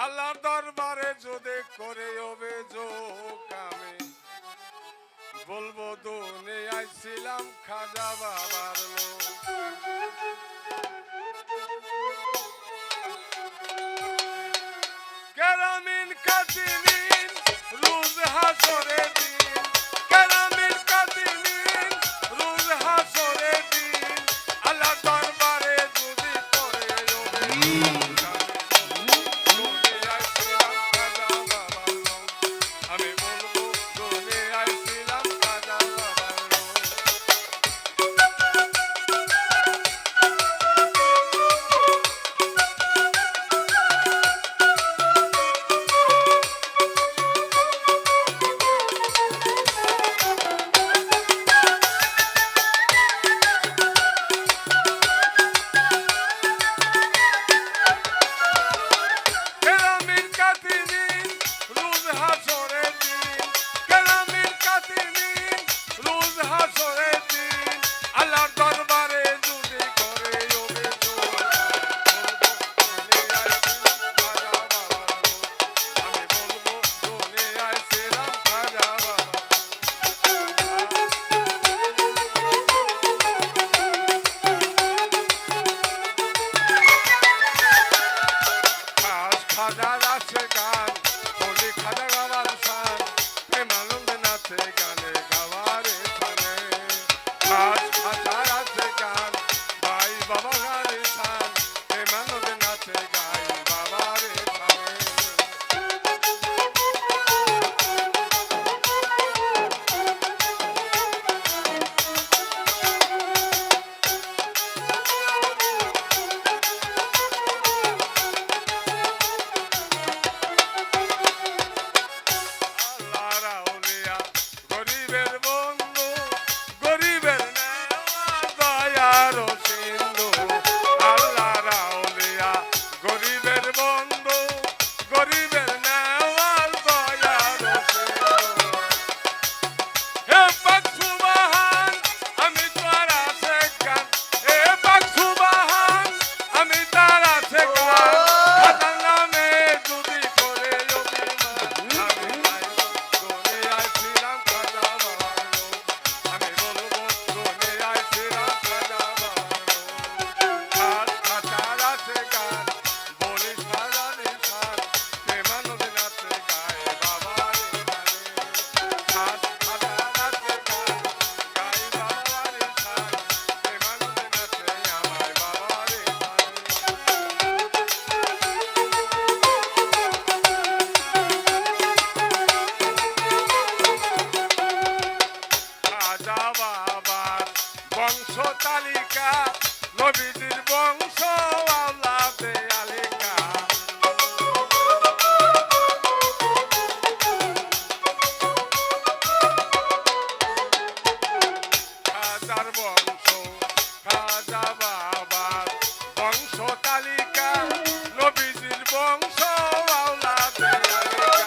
আল্লাহর দরবারে যদি করে অভিযোগ আমি বলবো দুনিয়ায় ছিলাম খাজা বাবার লোক। কেরামিন কাতিমিন রোজ হাসরে দিন, কেরামিন কাতিমিন রোজ হাসরে দিন, আল্লাহর দরবারে যদি করে অভিযোগ দুনিয়ায় ছিলাম খাজা বাবার লোক, আমি বলবো দুনিয়ায় ছিলাম খাজা বাবার লোক। কেরামিন কাতিমিন রোজ হাসরে দিন, কেরামিন কাতিমিন রোজ হাসরে দিন, আল্লাহর দরবারে যদি করে অভিযোগ দুনিয়ায় ছিলাম খাজা বাবার লোক, আমি বলবো দুনিয়ায় ছিলাম খাজা বাবার লোক। খাজার আছে গান বলি খাজা গাওয়ার শান, প্রেমানন্দ নাচে গানে গাওয়ারে শানে। খাজার আছে গান ভাই বাবা গানে শান, প্রেমানন্দ নাচে গাই বাবারে শানে। আল্লাহর আউলিয়া গরিবের বন্ধু, গরিবের নেওয়া দয়ার সিন্ধু। আল্লাহর আউলিয়া গরিবের বন্ধু, গরিবের নেওয়া দয়ার সিন্ধু। হে পাক সুবহান আমি তোর আছে গান, হে পাক সুবহান আমি তার আছে গান, খাজার নামে যদি করে অভিমান আমি দুনিয়ায় ছিলাম খাজা বাবার লোক, আমি বলবো দুনিয়ায় ছিলাম খাজা বাবার লোক। খাজার আছে গান বলি সারা নিশান, প্রেমানন্দ নাচে গায়ে বাবারে শানে। খাজার আছে গান গাই বাবারে শান, প্রেমানন্দ নাচে আমায় বাবারে শানে। খাজা বাবার বংশ তালিকা নবীজির বংশ আওলাদে আলিকা। খাজার বংশ খাজা বাবার বংশ তালিকা নবীজির বংশ আওলাদে আলিকা।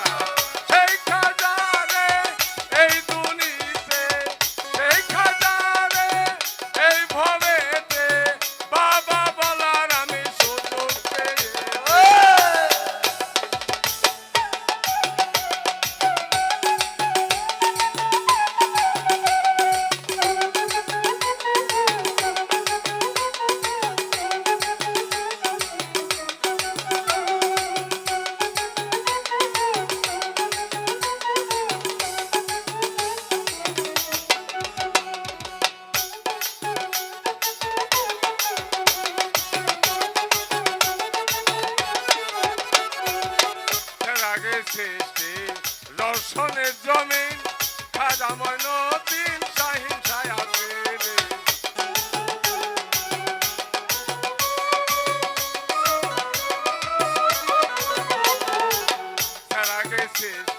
সেই খাজারে এই দুনিতে, সেই খাজারে এই ভবেতে, বাবা বলার আমি সুযোগ পেয়ে আগে সৃষ্টি দর্শনের জমিন, খাজা মঈনুদ্দিন শাহীন সায়াতের। আগে সৃষ্টি